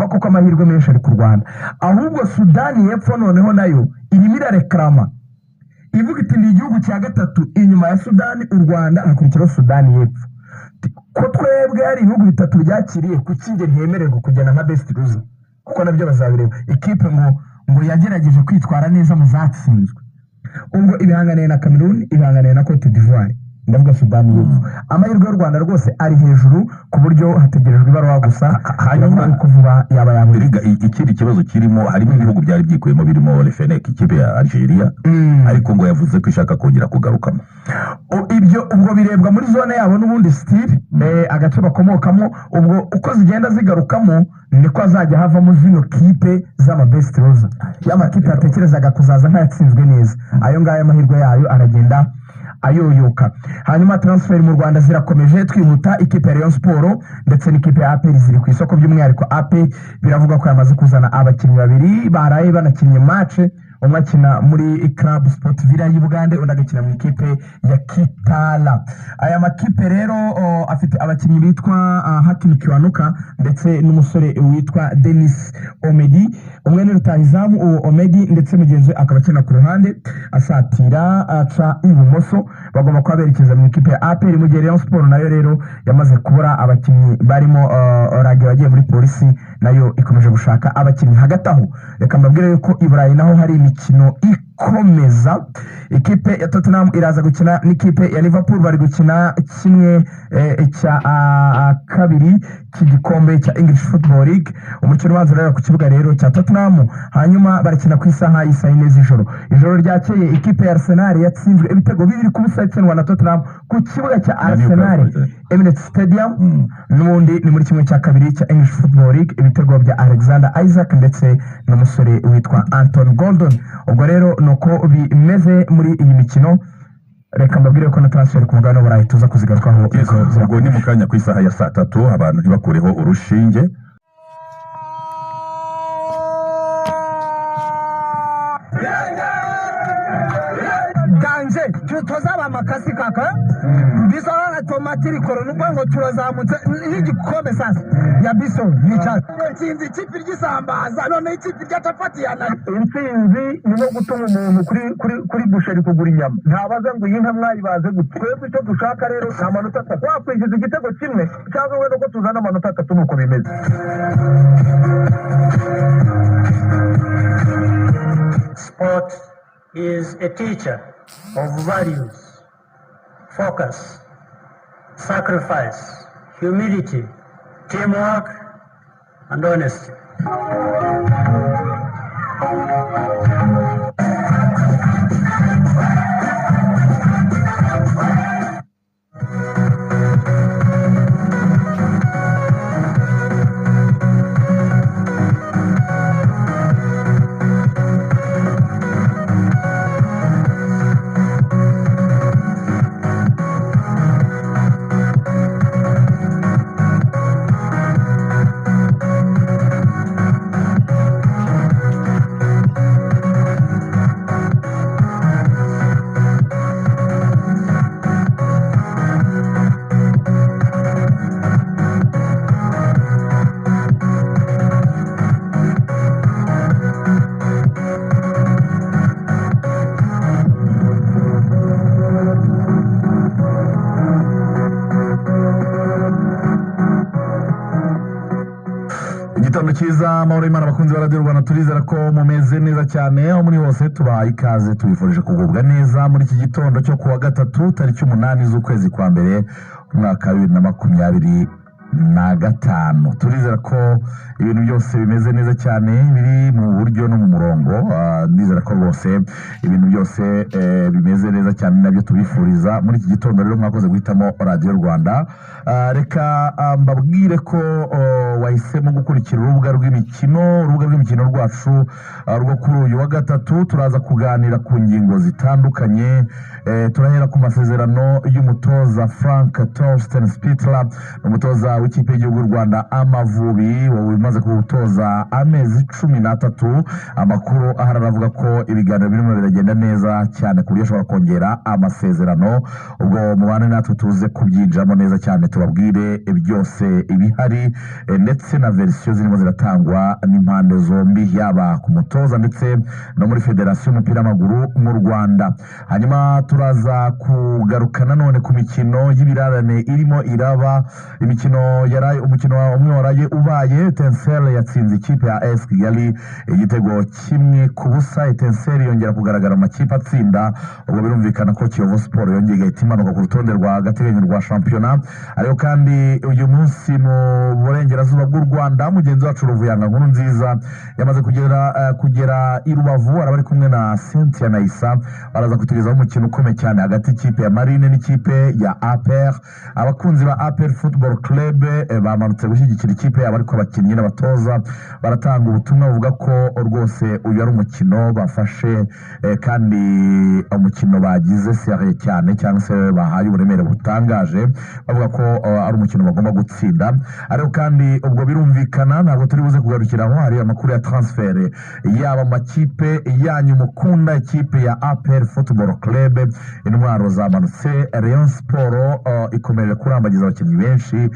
ukumva ko amahirwe menshi ari ku Rwanda. Ahubwo Sudani y'Epfo noneho nayo irimo irareklama ivuga iti ni igihugu cya gatatu inyuma ya Sudani, u Rwanda hakurikiraho Sudani y'Epfo. Ko twebwe ari ibihugu bitatu byakiriye kuki nge ntemererwa kugenda nka best loser, kuko nabyo bazabireba. Ikipe ngo yagerageje kwitwara neza mu zatsinzwe, ubwo ibihanganiye na Cameroon, ibihanganiye na Cote d'Ivoire, ndavuga Sudani y'Epfo. Amahirwe y'u Rwanda rwose ari hejuru ku buryo hategerejwe ibaruwa gusa, hanyuma uko vuba yaba yamuriga. Ikindi kibazo kirimo, harimo ibihugu byari byikuyemo birimo Lefenek, ikipe ya Algeria, ariko ngo yavuze ko ishaka kongera kugarukamo. Ibyo ubwo birebwa muri zone yabo n'ubundi style agace bakomokamo. Ubwo uko zigenda zigarukamo niko azajya havamo zino kipe z'ama best loser, y'amakipe yatekerezaga kuzaza ntayatsinzwe neza. Ayo ngayo amahirwe yayo aragenda ayoyoka. Hanyuma transfer mu Rwanda zirakomeje twihuta. Ikipe ya Rayon Sport ndetse n'ikipe ya APR ziri ku isoko, by'umwihariko APR biravuga ko yamaze kuzana abakinnyi babiri baraye banakinnye match. Umwe akina muri Club Sport Villa y'Ubugande, undi agakina mu ikipe ya Kitala. Aya makipe rero afite abakinnyi bitwa Hakim Kiwanuka ndetse n'umusore witwa Denis Omedi. Umwe ni rutahizamu Omedi, ndetse mugenzi akaba akina ku ruhande asatira aca ibumoso. Bagomba kuba berekeza mu ikipe ya APR. Mu gihe Rayon Sport nayo rero yamaze kubura abakinnyi barimo Rage wagiye muri polisi, nayo ikomeje gushaka abakinnyi. Hagati aho reka mbabwire yuko i Burayi naho hari imikino ikomeza. Ikipe ya Tottenham iraza gukina n'ikipe ya Liverpool, bari gukina kimwe cya kabiri cy'igikombe cya English Football League. Umukino ubanza urera ku kibuga rero cya Tottenham, hanyuma barakina ku isaha y'isayine z'ijoro. Ijoro ryakeye ikipe ya Arsenal yatsinzwe ibitego 2-0 itsindwa na Tottenham ku kibuga cya Arsenal Emirates Stadium. N'ubundi ni muri kimwe cya kabiri cya English Football League, ibitego bya Alexander Isaac ndetse n'umusore witwa Anton Gordon. Ubwo rero nuko bimeze muri iyi mikino. Reka mbabwire ko na transfer ku mugabane w'Uburayi tuza kuzigarukaho. Ubwo ni mu kanya ku isaha ya 3 abantu ntibakureho urushinge. Ganje tutozaba makasi kaka bisora na tomati koro n'ubwo turazamutse n'igikombe sasa ya biso nica intsinzi ikipe ry'isambaza none ikipe ry'atapati yana. Intsinzi niho gutuma umuntu kuri busheri kugura inyama, ntabaza ngo iyi nka mwayibaze gute. Twebwe icyo dushaka rero nta manota atatu, wakwishyuza igitego kimwe cyangwa wenda ko tuzana amanota atatu nuko bimeze. Sport is a teacher of values, focus, sacrifice, humility, teamwork, and honesty. Igitondo cyiza, amahoro y'Imana abakunzi ba Radio Rwanda, turizera ko mumeze neza cyane aho muri hose. Tubaha ikaze, tubifurije kugubwa neza muri iki gitondo cyo kuwa gatatu tariki 8 z'ukwezi kwa mbere umwaka wa 2025. Turizera ko ibintu byose bimeze neza cyane, biri mu buryo no mu murongo. Ndizera ko rwose ibintu byose bimeze neza cyane, nabyo tubifuriza muri iki gitondo. Rero mwakoze guhitamo Radio Rwanda. Reka mbabwire ko wahisemo gukurikira urubuga rw'imikino rwacu rwo kuri uyu wa gatatu. Turaza kuganira ku ngingo zitandukanye. Turahera ku masezerano y'umutoza Frank Torsten Spitzler, umutoza w'ikipe y'igihugu y'u Rwanda Amavubi umaze kutoza amezi 13. Amakuru ahari aravuga ko ibiganiro birimo biragenda neza cyane ku buryo ashobora kongera amasezerano. Ubwo mubane natwe tuze kubyinjiramo neza cyane tubabwire byose ibihari ndetse na verisiyo zirimo ziratangwa n'impande zombi, yaba ku mutoza ndetse no muri federasiyo y'umupira w'amaguru mu Rwanda. Hanyuma turaza kugarukana none ku mikino y'ibirarane irimo iraba. Umukino umwe waraye ubaye. Etincelle yatsinze ikipe ya AS Kigali igitego 1-0. Etincelle yongera kugaragara mu makipe atsinda. Ubwo birumvikana ko Kiyovu Sport yongeye igahita imanuka ku rutonde rwa gateganyo rwa shampiyona. Ariko kandi uyu munsi mu burengerazuba bw'u Rwanda mugenzi wacu Ruvuyanga Nkuru Nziza yamaze kugera i Rubavu, arabari kumwe na Cynthia Naisa. Baraza kutugezaho umukino ukomeye cyane hagati y'ikipe ya Marine n'ikipe ya APR. Abakunzi ba APR Football Club bamanutse gushyigikira ikipe yabo, ariko abakinnyi n'abatoza baratanga ubutumwa buvuga ko rwose uyu ari umukino bafashe kandi umukino bagize seriye cyane cyangwa se bahaye uburemere butangaje, bavuga ko ari umukino bagomba gutsinda. Ariko kandi ubwo birumvikana ntabwo turi buze kugarukiraho, hari amakuru ya transfer yaba makipe yanyu mukunda. Ikipe ya APR Football Club intwaro zamanutse. Rayon Sport ikomeje kurambagiza abakinnyi benshi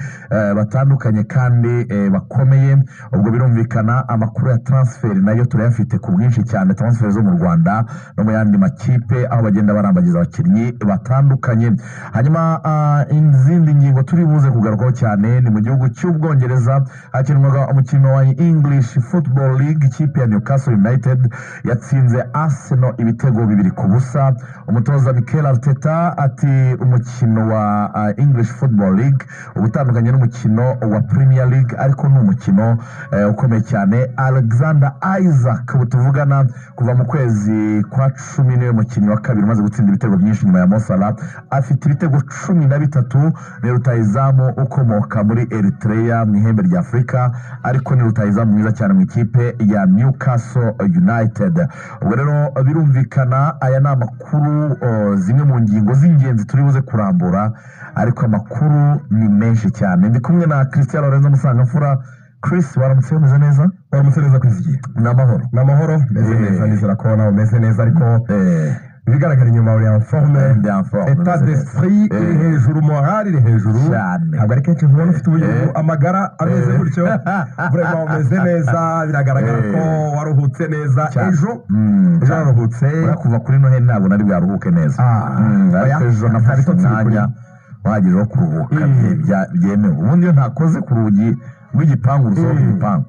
batandukanye kandi bakomeye. Ubwo birumvikana amakuru ya transfer nayo turayafite ku bwinshi cyane, transfer zo mu Rwanda no mu yandi makipe aho bagenda barambagiza abakinnyi batandukanye. Hanyuma izindi ngingo turi buze kugarukaho cyane ni mu gihugu cy'Ubwongereza hakinwaga umukino wa English Football League. Ikipe ya Newcastle United yatsinze Arsenal ibitego 2-0. Umutoza Mikel Arteta ati umukino wa English Football League ubutandukanye n'umukino wa Premier League, ariko ni umukino ukomeye cyane. Alexander Isaac butuvugana kuva mu kwezi kwa 10 niwe mukinnyi wa kabiri umaze gutsinda ibitego byinshi nyuma ya Mo Salah, afite ibitego 13. Ni rutahizamu ukomoka muri Eritrea mu ihembe rya Afurika, ariko ni rutahizamu mwiza cyane mu ikipe ya Newcastle United. Ubwo rero birumvikana aya ni amakuru, zimwe mu ngingo z'ingenzi turi buze kurambura, ariko amakuru ni menshi cyane. Ndi kumwe na Christian Lorenzo Musangamfura. Chris, waramutse umeze neza? Waramutse neza kwizigiye. N'amahoro meze neza, nizera ko nawe umeze neza, ariko bigaragara inyuma uri en forme, état d'esprit iri hejuru, morale iri hejuru. Ntabwo ari kenshi nkubona ufite ubuyobozi amagara ameze gutyo. Vraiment umeze neza, biragaragara ko waruhutse neza. Ejo waruhutse kuva kuri Noheli, ntabwo nari bwaruhuke neza. Ariko ejo nafashe umwanya wahagije wo kuruhuka byemewe. Ubundi iyo ntakoze ku rugi rw'igipangu rusohoka igipangu.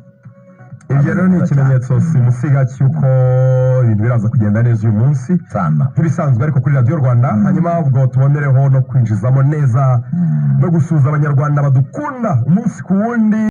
Ibyo rero ni ikimenyetso simusiga cy'uko ibintu biraza kugenda neza uyu munsi nk'ibisanzwe, ariko kuri Radio Rwanda. Hanyuma ubwo tubonereho no kwinjizamo neza no gusuhuza abanyarwanda badukunda umunsi ku wundi.